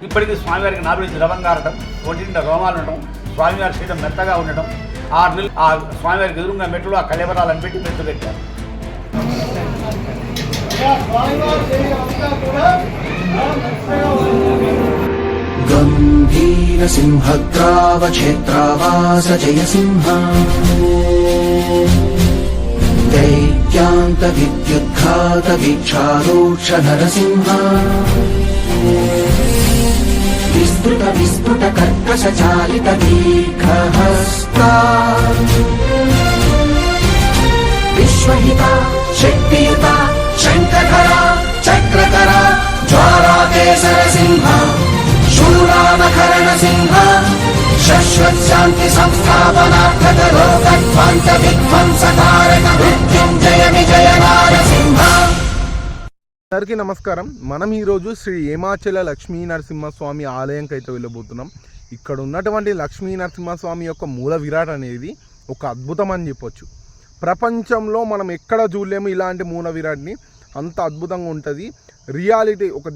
ఇప్పటికీ స్వామివారికి నాభిడి ద్రవంగారటం, ఒంటింట రోమాలు ఉండటం, స్వామివారి శరీరం మెత్తగా ఉండటం, 6 నెలలు ఆ స్వామివారికి ఎదురుగా మెట్లు ఆ కళేబరాలను పెట్టి మెట్టు పెట్టారు. గంభీర సింహగ్రావ క్షేత్రావాస జయ సింహ దైత్యాంత విద్యుద్ఘాత వీక్షారోక్ష నరసింహ విస్తృత విస్ఫుట కర్కశ చాలిత దీర్ఘహస్తా విశ్వహిత శక్తియుత శంఖధర చక్రకర జ్వాలాకేసర సింహ శూలానకరణ సింహ శాశ్వత శాంతి సంస్థాపనార్థక లోకధ్వంస విధ్వంసకారక మృత్యుంజయ విజయ నారసింహ. అందరికీ నమస్కారం. మనం ఈరోజు శ్రీ హేమాచల లక్ష్మీ నరసింహస్వామి ఆలయంకి అయితే వెళ్ళబోతున్నాం. ఇక్కడ ఉన్నటువంటి లక్ష్మీ నరసింహస్వామి యొక్క మూల విరాట్ అనేది ఒక అద్భుతం అని చెప్పొచ్చు. ప్రపంచంలో మనం ఎక్కడ చూడలేము ఇలాంటి మూల విరాట్ని. అంత అద్భుతంగా ఉంటుంది. రియాలిటీ ఒక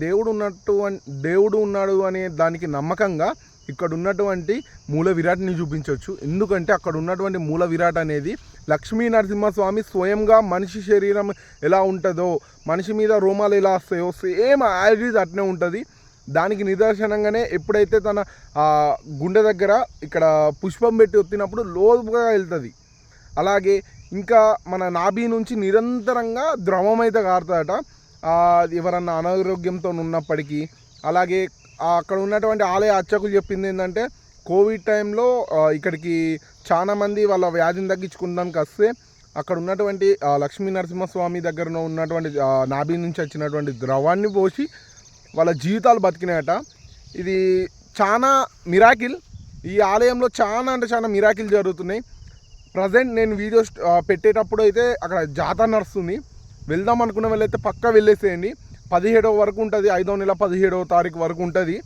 దేవుడు ఉన్నాడు అనే దానికి నమ్మకంగా ఇక్కడ ఉన్నటువంటి మూల విరాట్ని చూపించవచ్చు. ఎందుకంటే అక్కడ ఉన్నటువంటి మూల విరాట్ అనేది లక్ష్మీ నరసింహస్వామి స్వయంగా మనిషి శరీరం ఎలా ఉంటుందో, మనిషి మీద రోమాలు ఎలా వస్తాయో సేమ్ యాజ్ ఇట్ అట్నే ఉంటుంది. దానికి నిదర్శనంగానే ఎప్పుడైతే తన గుండె దగ్గర ఇక్కడ పుష్పం పెట్టి ఒత్తినప్పుడు లోతుగా వెళ్తుంది. అలాగే ఇంకా మన నాభి నుంచి నిరంతరంగా ద్రవం అయితే కారుతుందట ఎవరన్నా అనారోగ్యంతో ఉన్నప్పటికీ. అలాగే అక్కడ ఉన్నటువంటి ఆలయ అర్చకులు చెప్పింది ఏంటంటే కోవిడ్ టైంలో ఇక్కడికి చాలామంది వాళ్ళ వ్యాధిని తగ్గించుకోవడానికి వస్తే అక్కడ ఉన్నటువంటి లక్ష్మీ నరసింహస్వామి దగ్గర ఉన్నటువంటి నాభి నుంచి వచ్చినటువంటి ద్రవాన్ని పోసి వాళ్ళ జీవితాలు బతికినాయట. ఇది చాలా మిరాకిల్. ఈ ఆలయంలో చాలా మిరాకిల్ జరుగుతున్నాయి. ప్రజెంట్ నేను వీడియోస్ పెట్టేటప్పుడు అయితే అక్కడ జాతర నడుస్తుంది. వెళ్దాం అనుకున్న వాళ్ళైతే పక్కా వెళ్ళేసేయండి. 17వ వరకు ఉంటుంది. 5వ నెల 17వ తారీఖు వరకు ఉంటుంది.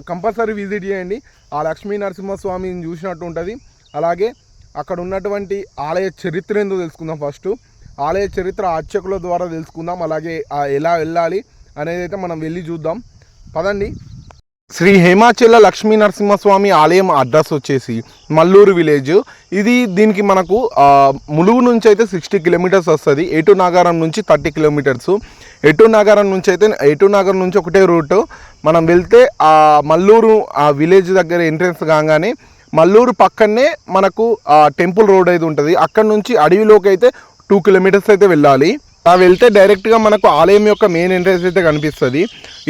కంపల్సరీ విజిట్ చేయండి. ఆ లక్ష్మీ నరసింహస్వామిని చూసినట్టు ఉంటుంది. అలాగే అక్కడ ఉన్నటువంటి ఆలయ చరిత్ర ఏందో తెలుసుకుందాం. ఫస్ట్ ఆలయ చరిత్ర అర్చకుల ద్వారా తెలుసుకుందాం. అలాగే ఎలా వెళ్ళాలి అనేది అయితే మనం వెళ్ళి చూద్దాం. పదండి. శ్రీ హేమాచల లక్ష్మీ నరసింహస్వామి ఆలయం అడ్రస్ వచ్చేసి మల్లూరు విలేజ్. దీనికి మనకు ములుగు నుంచి అయితే 60 కిలోమీటర్స్ వస్తుంది. ఏటూ నాగారం నుంచి 30 కిలోమీటర్స్. ఏటూ నాగారం నుంచి ఒకటే రూట్. మనం వెళ్తే ఆ మల్లూరు ఆ విలేజ్ దగ్గర ఎంట్రెన్స్ కాగానే మల్లూరు పక్కనే మనకు టెంపుల్ రోడ్ అయితే ఉంటుంది. అక్కడ నుంచి అడవిలోకి అయితే 2 కిలోమీటర్స్ అయితే వెళ్ళాలి. వెళ్తే డైరెక్ట్గా మనకు ఆలయం యొక్క మెయిన్ ఎంట్రెన్స్ అయితే కనిపిస్తుంది.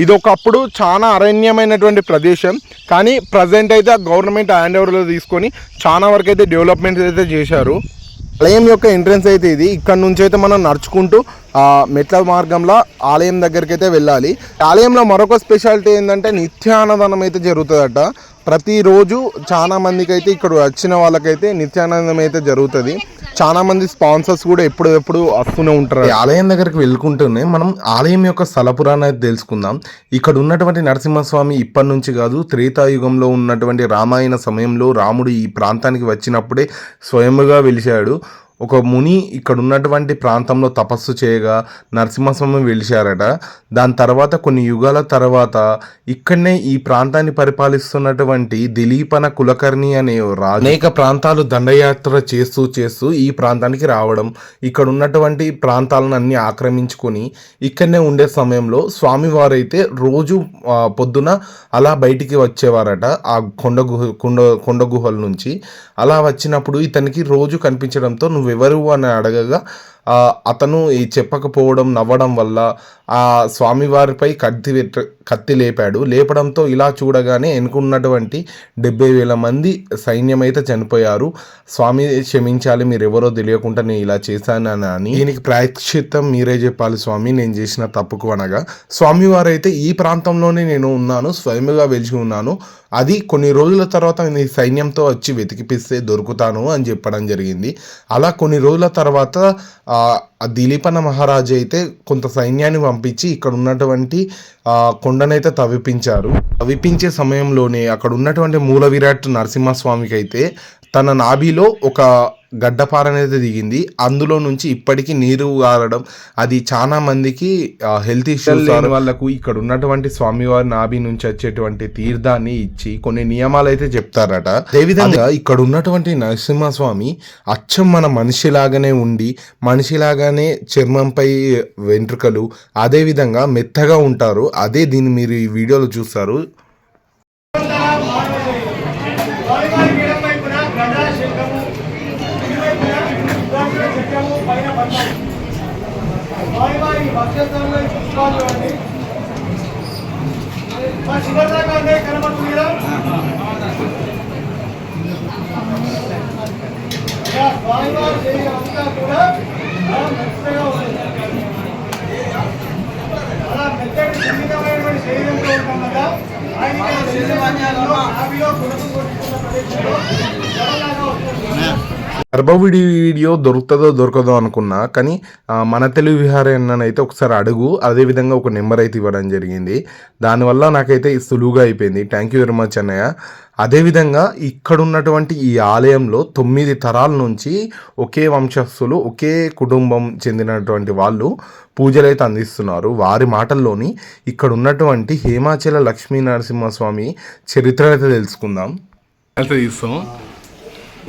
ఇది ఒకప్పుడు చాలా అరణ్యమైనటువంటి ప్రదేశం, కానీ ప్రజెంట్ అయితే గవర్నమెంట్ హ్యాండ్ ఓవర్లో తీసుకొని చాలా వరకు అయితే డెవలప్మెంట్స్ అయితే చేశారు. ఆలయం యొక్క ఎంట్రెన్స్ అయితే ఇది. ఇక్కడ నుంచి అయితే మనం నడుచుకుంటూ మెట్ల మార్గంలో ఆలయం దగ్గరికి అయితే వెళ్ళాలి. ఆలయంలో మరొక స్పెషాలిటీ ఏంటంటే నిత్యాన్నదానం అయితే జరుగుతుందట. ప్రతిరోజు చాలా మందికి అయితే ఇక్కడ వచ్చిన వాళ్ళకైతే నిత్యానందం అయితే జరుగుతుంది. చాలా మంది స్పాన్సర్స్ కూడా ఎప్పుడు వస్తూనే ఉంటారు. ఆలయం దగ్గరికి వెళ్ళుకుంటూనే మనం ఆలయం యొక్క స్థల పురాణం అయితే తెలుసుకుందాం. ఇక్కడ ఉన్నటువంటి నరసింహస్వామి ఇప్పటి నుంచి కాదు, త్రేతాయుగంలో ఉన్నటువంటి రామాయణ సమయంలో రాముడు ఈ ప్రాంతానికి వచ్చినప్పుడే స్వయముగా వెలిశాడు. ఒక ముని ఇక్కడ ఉన్నటువంటి ప్రాంతంలో తపస్సు చేయగా నరసింహస్వామి వెలిశారట. దాని తర్వాత కొన్ని యుగాల తర్వాత ఇక్కడనే ఈ ప్రాంతాన్ని పరిపాలిస్తున్నటువంటి దిలీపన కులకర్ణి అనే రాజు అనేక ప్రాంతాలు దండయాత్ర చేస్తూ ఈ ప్రాంతానికి రావడం, ఇక్కడ ఉన్నటువంటి ప్రాంతాలను అన్ని ఆక్రమించుకొని ఇక్కడనే ఉండే సమయంలో స్వామివారైతే రోజు పొద్దున అలా బయటికి వచ్చేవారట ఆ కొండ గుహల నుంచి. అలా వచ్చినప్పుడు ఇతనికి రోజు కనిపించడంతో నువ్వెవరు అని అడగగా అతను చెప్పకపోవడం నవ్వడం వల్ల ఆ స్వామివారిపై కత్తి లేపడంతో ఇలా చూడగానే ఎన్నుకున్నటువంటి 70,000 మంది సైన్యం అయితే చనిపోయారు. స్వామి క్షమించాలి, మీరెవరో తెలియకుండా నేను ఇలా చేశానని అని దీనికి ప్రాయశ్చిత్తం మీరే చెప్పాలి స్వామి, నేను చేసిన తప్పుకు అనగా స్వామివారైతే ఈ ప్రాంతంలోనే నేను ఉన్నాను, స్వయముగా వెలిసి ఉన్నాను, అది కొన్ని రోజుల తర్వాత నీ సైన్యంతో వచ్చి వెతికిపిస్తే దొరుకుతాను అని చెప్పడం జరిగింది. అలా కొన్ని రోజుల తర్వాత దిలీపన మహారాజు అయితే కొంత సైన్యాన్ని పంపించి ఇక్కడ ఉన్నటువంటి కొండనైతే తవ్విపించారు. తవ్విపించే సమయంలోనే అక్కడ ఉన్నటువంటి మూల విరాట్ నరసింహస్వామికి అయితే తన నాభిలో ఒక గడ్డపార అనేది దిగింది. అందులో నుంచి ఇప్పటికీ నీరు గారడం, అది చాలా మందికి హెల్త్ ఇష్యూస్ లేని వాళ్ళకు ఇక్కడ ఉన్నటువంటి స్వామివారి నాభి నుంచి వచ్చేటువంటి తీర్థాన్ని ఇచ్చి కొన్ని నియమాలు అయితే చెప్తారట. అదేవిధంగా ఇక్కడ ఉన్నటువంటి నరసింహస్వామి అచ్చం మన మనిషిలాగానే ఉండి, మనిషిలాగానే చర్మంపై వెంట్రుకలు అదేవిధంగా మెత్తగా ఉంటారు. అదే దీన్ని మీరు ఈ వీడియోలో చూస్తారు. గర్భవిడి వీడియో దొరుకుతుందో దొరకదో అనుకున్నా, కానీ మన తెలుగు విహారాన్ని అయితే ఒకసారి అడుగు, అదేవిధంగా ఒక నెంబర్ అయితే ఇవ్వడం జరిగింది. దానివల్ల నాకైతే సులువుగా అయిపోయింది. థ్యాంక్ యూ వెరీ మచ్ అన్నయ్య. అదేవిధంగా ఇక్కడ ఉన్నటువంటి ఈ ఆలయంలో 9 తరాల నుంచి ఒకే వంశస్థులు, ఒకే కుటుంబం చెందినటువంటి వాళ్ళు పూజలు అయితే అందిస్తున్నారు. వారి మాటల్లోని ఇక్కడ ఉన్నటువంటి హేమాచల లక్ష్మీ నరసింహస్వామి చరిత్ర అయితే తెలుసుకుందాం. అయితే తీస్తాం.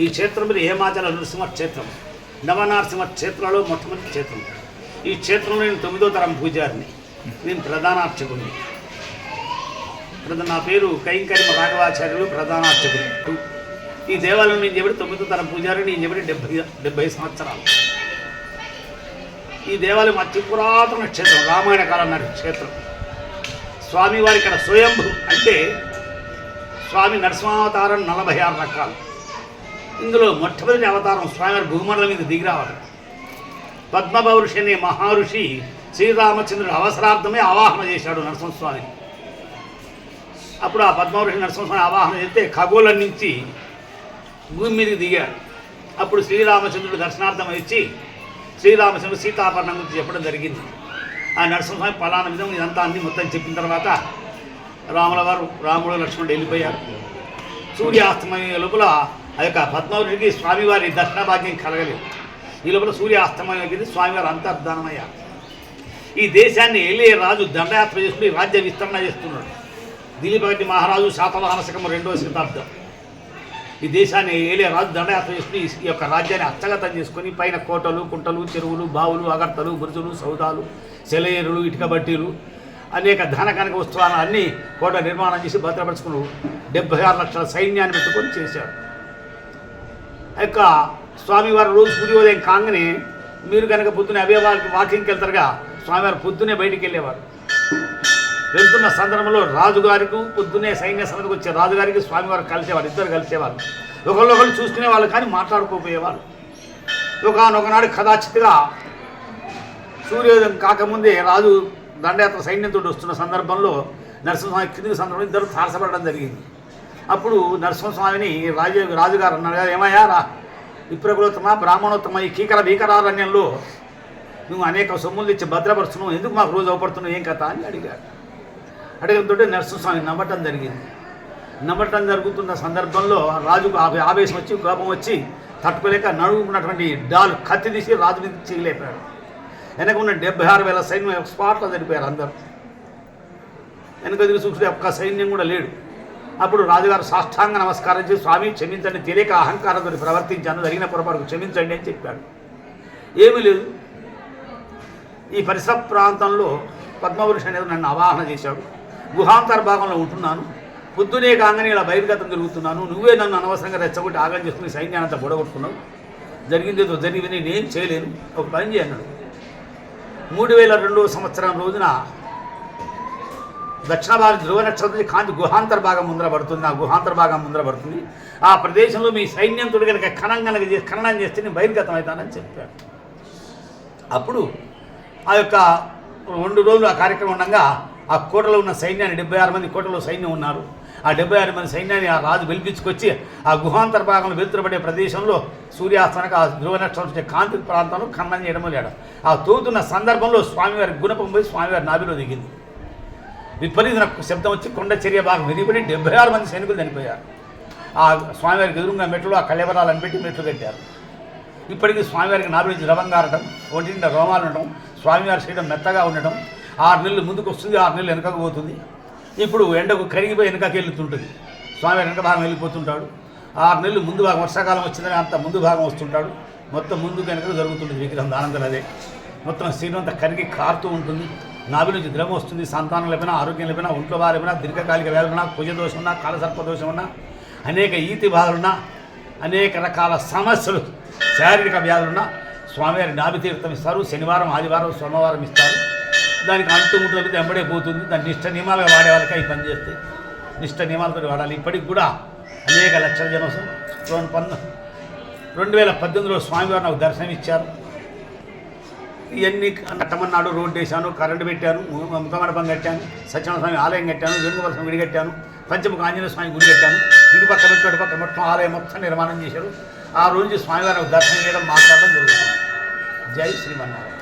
ఈ క్షేత్రం మీద హేమాచల నరసింహ క్షేత్రం, నవనరసింహ క్షేత్రంలో మొట్టమొదటి క్షేత్రం. ఈ క్షేత్రంలో నేను 9వ తరం పూజారిని, నేను ప్రధాన అర్చకుడిని. నా పేరు కైంకర్మ రాఘవాచార్యులు, ప్రధాన అర్చకుడు. ఈ దేవాలయం నేను చెప్పి 9వ తరం పూజారి, నేను చెప్పి 70 సంవత్సరాలు. ఈ దేవాలయం అతి పురాతన క్షేత్రం, రామాయణ కాలం నాటి క్షేత్రం. స్వామివారి ఇక్కడ స్వయంభు అంటే స్వామి నరసింహావతారం 46 రకాలు. ఇందులో మొట్టమొదటి అవతారం స్వామివారి భూమండలం మీద దిగిరావడం. పద్మభౌరుషి అనే మహర్షి శ్రీరామచంద్రుడు అవసరార్థమే ఆవాహన చేశాడు నరసింహస్వామి. అప్పుడు ఆ పద్మభౌరుషి నరసింహస్వామి ఆవాహన చేస్తే ఖగోళం నుంచి భూమి మీదకి దిగాడు. అప్పుడు శ్రీరామచంద్రుడు దర్శనార్థం ఇచ్చి శ్రీరామచంద్రుడు సీతాపరణం గురించి చెప్పడం జరిగింది. ఆ నరసింహస్వామి పలానా విధంగా ఇదంతా అన్ని మొత్తం చెప్పిన తర్వాత రాముడు లక్ష్మణుడు వెళ్ళిపోయారు. సూర్యాస్తమయ లోపల ఆ యొక్క పద్మవృషికి స్వామివారి దర్శన భాగ్యం కలగలేదు. ఈ లోపల సూర్యాస్తమయం స్వామివారి అంతర్ధానమయ్యారు. ఈ దేశాన్ని ఏలే రాజు దండయాత్ర చేసుకుని రాజ్య విస్తరణ చేస్తున్నాడు. దిలీపగట్టి మహారాజు శాతవాహన శకం 2వ శతాబ్దం. ఈ దేశాన్ని ఏలే రాజు దండయాత్ర చేసుకుని ఈ యొక్క రాజ్యాన్ని హస్తగతం చేసుకొని పైన కోటలు, కుంటలు, చెరువులు, బావులు, అగర్తలు, బురుజులు, సౌదాలు, సెలయేరులు, ఇటుక బట్టీలు, అనేక ధన కనక వస్తువులను అన్ని కోట నిర్మాణం చేసి భద్రపరుచుకుని 76 లక్షల సైన్యాన్ని పెట్టుకొని చేశాడు. ఆ యొక్క స్వామివారు రోజు సూర్యోదయం కాగానే మీరు కనుక పొద్దున్నే అవే వాళ్ళకి వాకింగ్కి వెళ్తారుగా, స్వామివారు పొద్దున్నే బయటికి వెళ్ళేవారు. వెళ్తున్న సందర్భంలో రాజుగారికి పొద్దున్నే సైన్య సమితికి వచ్చే రాజుగారికి స్వామివారు కలిసేవారు. ఇద్దరు కలిసేవారు. ఒకళ్ళు చూసుకునేవాళ్ళు కానీ మాట్లాడుకోపోయేవాళ్ళు. ఒకనాడు కదాచిత్తుగా సూర్యోదయం కాకముందే రాజు దండయాత్ర సైన్యంతో వస్తున్న సందర్భంలో నరసింహస్వామి కిందికి సందర్భంలో ఇద్దరు తారసపడడం జరిగింది. అప్పుడు నరసింహస్వామిని రాజుగారు అన్నారు కదా, ఏమయ్యా విప్రకులోత్తమ బ్రాహ్మణోత్తమ ఈ కీకర భీకరారణ్యంలో నువ్వు అనేక సొమ్ములు తెచ్చి భద్రపరుస్తున్నావు, ఎందుకు మాకు రోజు అవపడుతున్నావు, ఏం కథ అని అడిగాడు. అడగడంతో నరసింహస్వామి నవ్వటం జరిగింది. నవ్వటం జరుగుతున్న సందర్భంలో రాజుకు ఆవేశం వచ్చి, కోపం వచ్చి తట్టుకోలేక నడుముకున్నటువంటి డాల్ కత్తి తీసి రాజు మీద చిగిలేపాడు. వెనక ఉన్న 76,000 సైన్యం స్పాట్లో చనిపోయారు అందరూ. వెనక తిరిగి చూస్తే ఒక్క సైన్యం కూడా లేడు. అప్పుడు రాజుగారు సాష్టాంగ నమస్కారం చేసి, స్వామి క్షమించండి, తెలియక అహంకారంతో ప్రవర్తించాను, జరిగిన పొరపాటుకు క్షమించండి అని చెప్పాడు. ఏమీ లేదు. ఈ పరిసర ప్రాంతంలో పద్మవృషి అనేది నన్ను ఆవాహన చేశాడు. గుహాంతర భాగంలో ఉంటున్నాను. పొద్దునే కాగానే ఇలా బహిర్గతం జరుగుతున్నాను. నువ్వే నన్ను అనవసరంగా రెచ్చగొట్టి ఆగం చేసుకుని సైన్యాన్ని అంతా గొడగొట్టుకున్నావు. జరిగిందేదో జరిగింది, నేను చేయలేను. ఒక పని చేయన్నాడు. 3002వ సంవత్సరం రోజున దక్షిణ భారత ధ్రువ నక్షత్రం కాంతి గుహాంతర భాగం ముందర పడుతుంది. ఆ గుహాంతర భాగం ముందర పడుతుంది. ఆ ప్రదేశంలో మీ సైన్యంతో కనుక ఖననం చేస్తే నేను బహిర్గతం అవుతానని చెప్పాడు. అప్పుడు ఆ యొక్క 2 రోజులు ఆ కార్యక్రమం ఉండగా ఆ కోటలో ఉన్న సైన్యాన్ని 76 మంది కోటలో సైన్యం ఉన్నారు. ఆ 76 మంది సైన్యాన్ని ఆ రాజు పిలిపించుకొచ్చి ఆ గుహాంతర భాగంలో వెలుతురబడే ప్రదేశంలో సూర్యాస్తమానికి ఆ ధ్రువ నక్షత్రం కాంతి ప్రాంతంలో ఖననం చేయడం లేడు. ఆ తోతున్న సందర్భంలో స్వామివారి గుణపం పోయి స్వామివారి నాభిలో దిగింది. విపరీత శబ్దం వచ్చి కొండ చర్య భాగం విరిగిపడి 76 మంది సైనికులు చనిపోయారు. ఆ స్వామివారికి ఎదురుగా మెట్లు ఆ కళ్యవరాలను పెట్టి మెట్లు కట్టారు. ఇప్పటికీ స్వామివారికి నాభి నుంచి రవంగారటం, ఒంటి నిండా రోమాలు ఉండటం, స్వామివారి శరీరం మెత్తగా ఉండటం, 6 నెలలు ముందుకు వస్తుంది, 6 నెలలు వెనకకు పోతుంది. ఇప్పుడు ఎండకు కరిగిపోయి వెనకకి వెళ్తుంటుంది, స్వామివారి వెనక భాగం వెళ్ళిపోతుంటాడు. 6 నెలలు ముందు భాగం, వర్షాకాలం వచ్చిందని అంత ముందు భాగం వస్తుంటాడు, మొత్తం ముందుకు వెనక జరుగుతుంటుంది విగ్రహం. దానంతరం అదే మొత్తం శరీరం అంతా కరిగి కారుతూ ఉంటుంది. నాభి నుంచి ద్రవం వస్తుంది. సంతానం లేపినా, ఆరోగ్యం లేపినా, ఒంట్లో బారినా, దీర్ఘకాలిక వ్యాధులున్నా, కుజదోషం ఉన్నా, కాలసర్పదోషం ఉన్నా, అనేక ఈతి బాధలున్నా, అనేక రకాల సమస్యలు, శారీరక వ్యాధులున్నా స్వామివారి నాభి తీర్థం ఇస్తారు. శనివారం, ఆదివారం, సోమవారం ఇస్తారు. దానికి అంటుముట్టలు వెంబడే పోతుంది. దాన్ని నిష్ట నియమాలుగా వాడే వాళ్ళకి అవి పనిచేస్తాయి. నిష్ట నియమాలతో వాడాలి. ఇప్పటికి కూడా అనేక లక్షల జనం 2018లో స్వామివారు నాకు దర్శనం ఇచ్చారు. ఇవన్నీ నట్టమన్నాడు, రోడ్డు వేశాను, కరెంటు పెట్టాను, ముఖమండపం కట్టాను, సత్యనారాయణ స్వామి ఆలయం కట్టాను, వేణుగోపాల గుడి కట్టాను, పంచముఖ ఆంజనేయ స్వామి గుడి కట్టాను. ఇటు పక్క పెట్టి అటు పక్క మొత్తం ఆలయం మొత్తం నిర్మాణం చేశారు. ఆ రోజు స్వామివారికి దర్శనం చేయడం, మాట్లాడడం జరుగుతుంది. జై శ్రీమన్నారాయణ.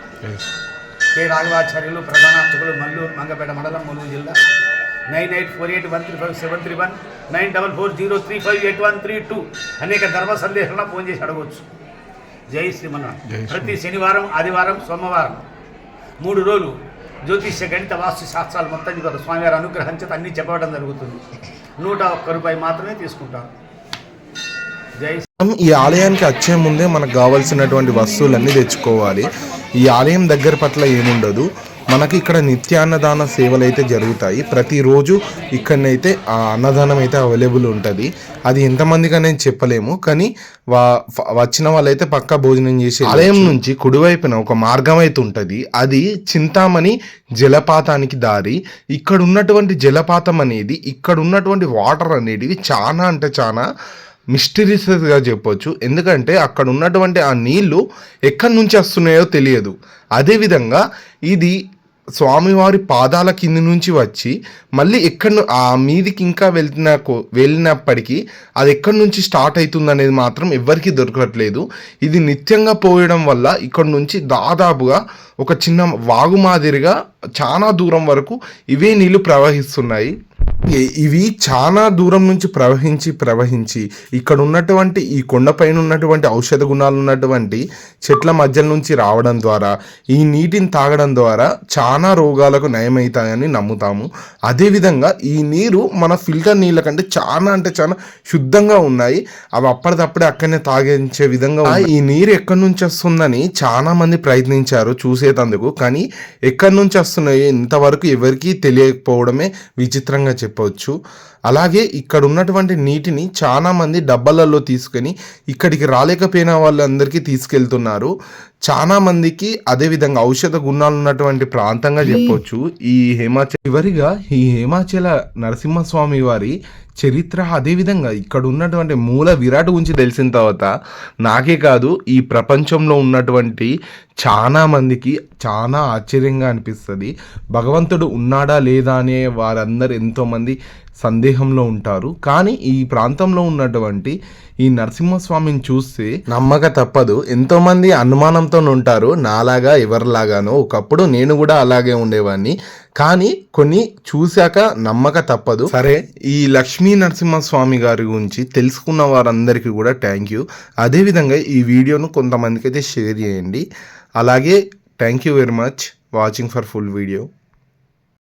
కె రాఘవాచార్యులు, ప్రధానార్చకులు, మల్లూరు, మంగపేట మండలం, ములుగు జిల్లా. 9848135731 9440358132. అనేక ధర్మ సందేహాలను ఫోన్ చేసి అడగవచ్చు. జై శ్రీమన్నారాయణ. ప్రతి శనివారం, ఆదివారం, సోమవారం 3 రోజులు జ్యోతిష్య, గణిత, వాస్తు శాస్త్రాలు మొత్తం చెప్పారు. స్వామివారి అనుగ్రహం చేత అన్నీ చెప్పడం జరుగుతుంది. 101 రూపాయి మాత్రమే తీసుకుంటారు. జై. ఈ ఆలయానికి వచ్చే ముందే మనకు కావాల్సినటువంటి వస్తువులన్నీ తెచ్చుకోవాలి. ఈ ఆలయం దగ్గర పట్ల ఏముండదు, మనకి ఇక్కడ నిత్యాన్నదాన సేవలు అయితే జరుగుతాయి. ప్రతిరోజు ఇక్కడనైతే ఆ అన్నదానం అయితే అవైలబుల్ ఉంటుంది. అది ఎంతమందిగా నేను చెప్పలేము, కానీ వచ్చిన వాళ్ళైతే పక్కా భోజనం చేసి. ఆలయం నుంచి కుడివైపున ఒక మార్గం అయితే ఉంటుంది. అది చింతామణి జలపాతానికి దారి. ఇక్కడ ఉన్నటువంటి జలపాతం అనేది, ఇక్కడ ఉన్నటువంటి వాటర్ అనేటివి చాలా అంటే చాలా మిస్టరీస్గా చెప్పొచ్చు. ఎందుకంటే అక్కడ ఉన్నటువంటి ఆ నీళ్లు ఎక్కడి నుంచి వస్తున్నాయో తెలియదు. అదేవిధంగా ఇది స్వామివారి పాదాల కింది నుంచి వచ్చి మళ్ళీ ఆ మీదికి ఇంకా వెళ్ళినప్పటికీ అది ఎక్కడి నుంచి స్టార్ట్ అవుతుంది అనేది మాత్రం ఎవరికీ దొరకట్లేదు. ఇది నిత్యంగా పోయడం వల్ల ఇక్కడ నుంచి దాదాపుగా ఒక చిన్న వాగు మాదిరిగా చాలా దూరం వరకు ఇవే నీళ్లు ప్రవహిస్తున్నాయి. ఇవి చాలా దూరం నుంచి ప్రవహించి ఇక్కడ ఉన్నటువంటి ఈ కొండపైన ఉన్నటువంటి ఔషధ గుణాలు ఉన్నటువంటి చెట్ల మధ్య నుంచి రావడం ద్వారా, ఈ నీటిని తాగడం ద్వారా చాలా రోగాలకు నయమవుతాయని నమ్ముతాము. అదేవిధంగా ఈ నీరు మన ఫిల్టర్ నీళ్ళ కంటే చాలా అంటే చాలా శుద్ధంగా ఉన్నాయి. అవి అప్పటిదప్పుడే అక్కడనే తాగించే విధంగా. ఈ నీరు ఎక్కడి నుంచి వస్తుందని చాలా మంది ప్రయత్నించారు చూసేటందుకు, కానీ ఎక్కడి నుంచి వస్తున్నాయో ఇంతవరకు ఎవరికీ తెలియకపోవడమే విచిత్రంగా చెప్పవచ్చు. అలాగే ఇక్కడ ఉన్నటువంటి నీటిని చాలా మంది డబ్బాలలో తీసుకొని ఇక్కడికి రాలేకపోయిన వాళ్ళందరికీ తీసుకెళ్తున్నారు. చాలా మందికి అదేవిధంగా ఔషధ గుణాలు ఉన్నటువంటి ప్రాంతంగా చెప్పొచ్చు ఈ హేమాచల్. చివరిగా ఈ హేమాచల నరసింహస్వామి వారి చరిత్ర, అదేవిధంగా ఇక్కడ ఉన్నటువంటి మూల విరాట్ గురించి తెలిసిన తర్వాత నాకే కాదు ఈ ప్రపంచంలో ఉన్నటువంటి చాలా మందికి చాలా ఆశ్చర్యంగా అనిపిస్తుంది. భగవంతుడు ఉన్నాడా లేదా అనే వారందరూ ఎంతోమంది సందేహంలో ఉంటారు. కానీ ఈ ప్రాంతంలో ఉన్నటువంటి ఈ నరసింహస్వామిని చూస్తే నమ్మక తప్పదు. ఎంతోమంది అనుమానంతో ఉంటారు, నాలాగా ఎవరిలాగానో. ఒకప్పుడు నేను కూడా అలాగే ఉండేవాడిని, కానీ కొన్ని చూశాక నమ్మక తప్పదు. సరే, ఈ లక్ష్మీ నరసింహస్వామి గారి గురించి తెలుసుకున్న వారందరికీ కూడా థ్యాంక్ యూ. అదేవిధంగా ఈ వీడియోను కొంతమందికి అయితే షేర్ చేయండి. అలాగే thank you very much watching for full video.